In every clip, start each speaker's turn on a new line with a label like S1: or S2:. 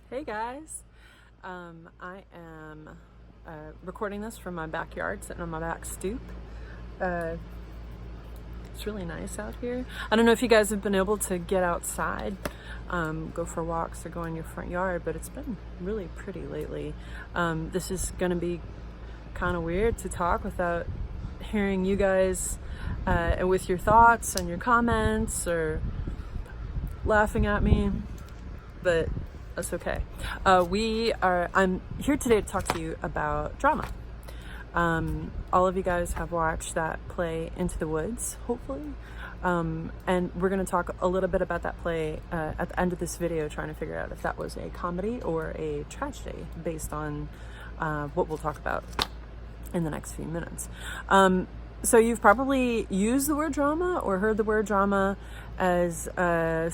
S1: Hey guys, I am recording this from my backyard, sitting on my back stoop. It's really nice out here. I don't know if you guys have been able to get outside, go for walks or go in your front yard, but it's been really pretty lately. This is going to be kind of weird to talk without hearing you guys with your thoughts and your comments or laughing at me, but that's okay. I'm here today to talk to you about drama. All of you guys have watched that play Into the Woods, hopefully. And we're going to talk a little bit about that play at the end of this video, trying to figure out if that was a comedy or a tragedy based on what we'll talk about in the next few minutes. So you've probably used the word drama or heard the word drama as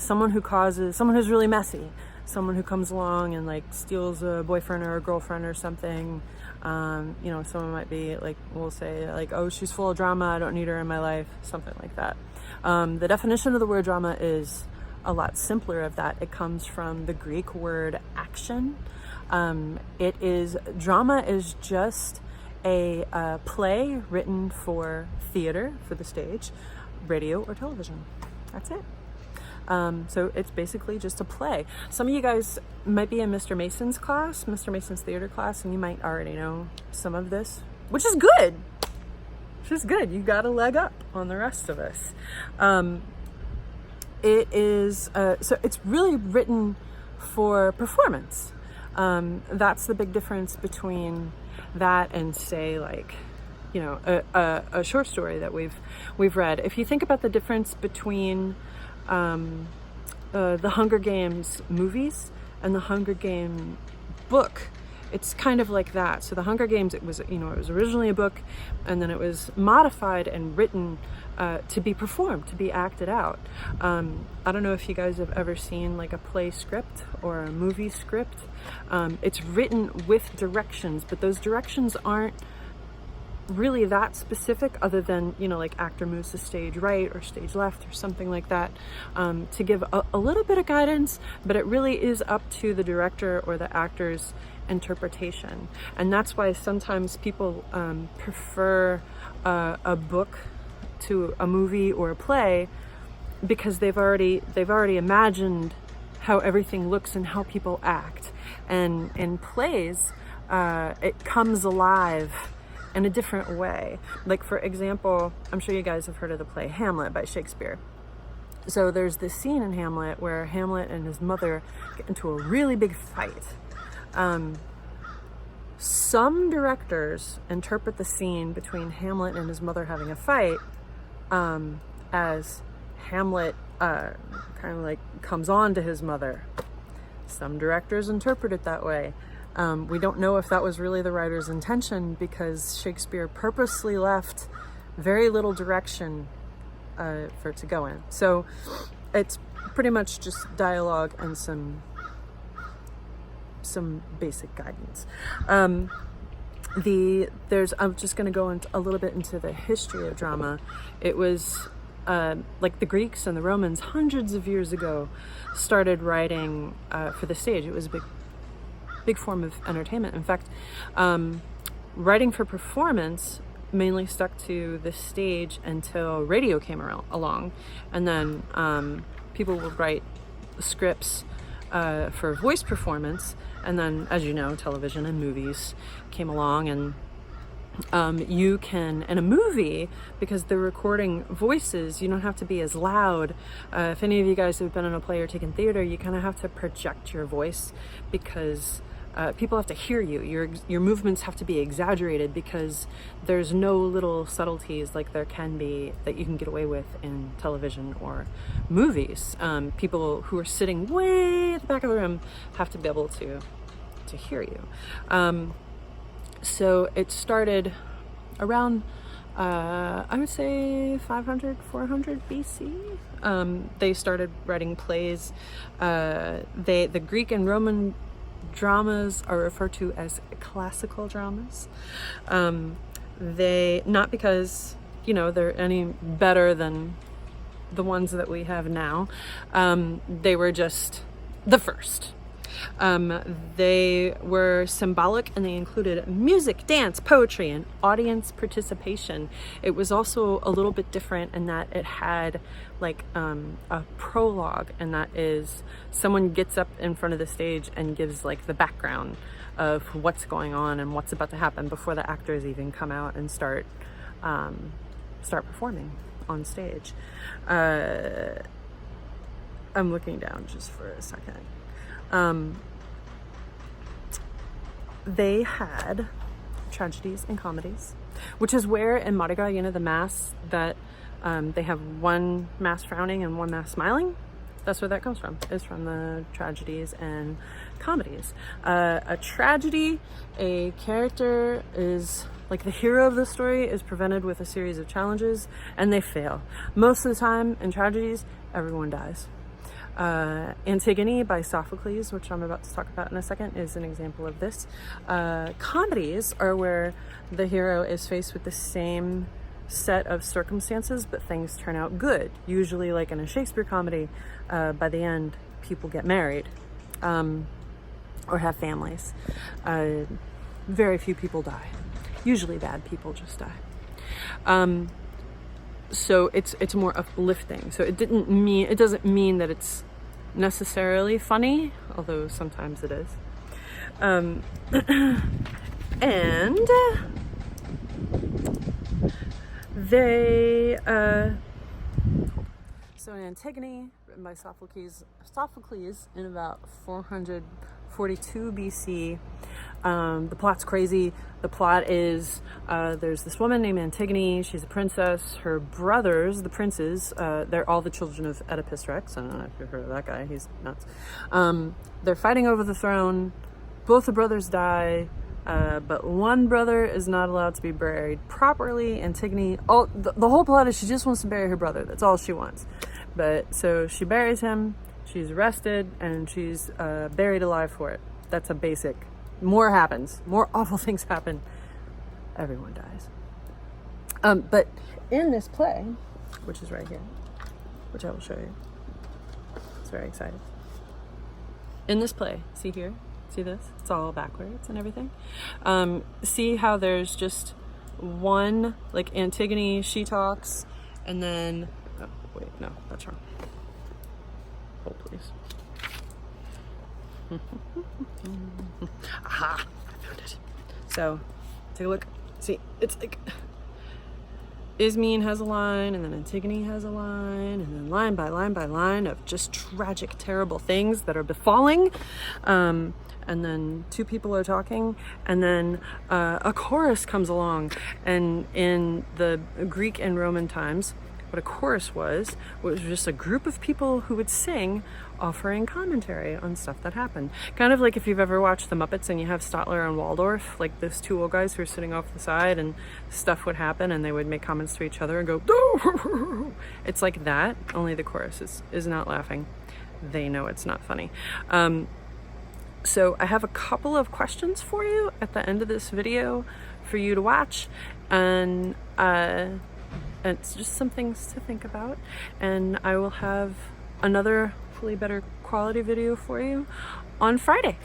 S1: someone who's really messy. Someone who comes along and like steals a boyfriend or a girlfriend or something. Someone might be like, we'll say like, oh, she's full of drama, I don't need her in my life, something like that. The definition of the word drama is a lot simpler of that. It comes from the Greek word action. Drama is just a play written for theater, for the stage, radio, or television. That's it. So it's basically just a play. Some of you guys might be in Mr. Mason's class, Mr. Mason's theater class, and you might already know some of this, which is good. You got a leg up on the rest of us. So it's really written for performance. That's the big difference between that and say like, a short story that we've read. If you think about the difference between the Hunger Games movies and the Hunger Game book, it's kind of like that. So the Hunger Games, it was originally a book, and then it was modified and written to be performed, to be acted out. I don't know if you guys have ever seen like a play script or a movie script. It's written with directions, but those directions aren't really that specific, other than like actor moves to stage right or stage left or something like that, to give a little bit of guidance, but it really is up to the director or the actor's interpretation. And that's why sometimes people prefer a book to a movie or a play, because they've already imagined how everything looks and how people act. And in plays, it comes alive in a different way. Like, for example, I'm sure you guys have heard of the play Hamlet by Shakespeare. So there's this scene in Hamlet where Hamlet and his mother get into a really big fight. Some directors interpret the scene between Hamlet and his mother having a fight as Hamlet kind of like comes on to his mother. Some directors interpret it that way. We don't know if that was really the writer's intention, because Shakespeare purposely left very little direction for it to go in. So it's pretty much just dialogue and some basic guidance. I'm just going to go into a little bit into the history of drama. It was like the Greeks and the Romans hundreds of years ago started writing for the stage. It was a big form of entertainment. In fact, writing for performance mainly stuck to the stage until radio came along, and then people would write scripts for voice performance, and then, as you know, television and movies came along, and you can, in a movie, because they're recording voices, you don't have to be as loud. If any of you guys have been in a play or taken theater, you kind of have to project your voice, because people have to hear you. Your movements have to be exaggerated, because there's no little subtleties like there can be that you can get away with in television or movies. People who are sitting way at the back of the room have to be able to hear you. So it started around, I would say 500, 400 BC. They started writing plays. The Greek and Roman dramas are referred to as classical dramas. They, not because, they're any better than the ones that we have now. They were just the first. They were symbolic, and they included music, dance, poetry, and audience participation. It was also a little bit different in that it had like a prologue, and that is someone gets up in front of the stage and gives like the background of what's going on and what's about to happen before the actors even come out and start performing on stage. I'm looking down just for a second. They had tragedies and comedies, which is where in Mardi Gras, you know, the masks that they have one mask frowning and one mask smiling. That's where that comes from, is from the tragedies and comedies. A tragedy, a character is like the hero of the story is presented with a series of challenges and they fail. Most of the time in tragedies, everyone dies. Antigone by Sophocles, which I'm about to talk about in a second, is an example of this. Comedies are where the hero is faced with the same set of circumstances, but things turn out good. Usually, like in a Shakespeare comedy, by the end, people get married or have families. Very few people die. Usually bad people just die. So it's more uplifting. So it doesn't mean that it's necessarily funny, although sometimes it is. And they so in Antigone, written by Sophocles in about 442 BC. The plot's crazy. The plot is there's this woman named Antigone. She's a princess. Her brothers, the princes, they're all the children of Oedipus Rex. I don't know if you've heard of that guy. He's nuts. They're fighting over the throne. Both the brothers die, but one brother is not allowed to be buried properly. Antigone, the whole plot is she just wants to bury her brother. That's all she wants. But so she buries him. She's arrested and she's buried alive for it. That's a basic. More happens. More awful things happen. Everyone dies. But in this play, which is right here, which I will show you. It's very exciting. In this play, see here? See this? It's all backwards and everything. See how there's just one, like Antigone, she talks, and then, oh, wait, no, that's wrong. Hold, please. Aha! I found it. So, take a look. See, it's like Ismene has a line, and then Antigone has a line, and then line by line by line of just tragic, terrible things that are befalling. And then two people are talking, and then a chorus comes along. And in the Greek and Roman times, what a chorus was just a group of people who would sing, offering commentary on stuff that happened. Kind of like if you've ever watched The Muppets and you have Statler and Waldorf, like those two old guys who are sitting off the side and stuff would happen and they would make comments to each other and go, "Doo!" It's like that, only the chorus is not laughing. They know it's not funny. So I have a couple of questions for you at the end of this video for you to watch, and it's just some things to think about, and I will have another hopefully better quality video for you on Friday.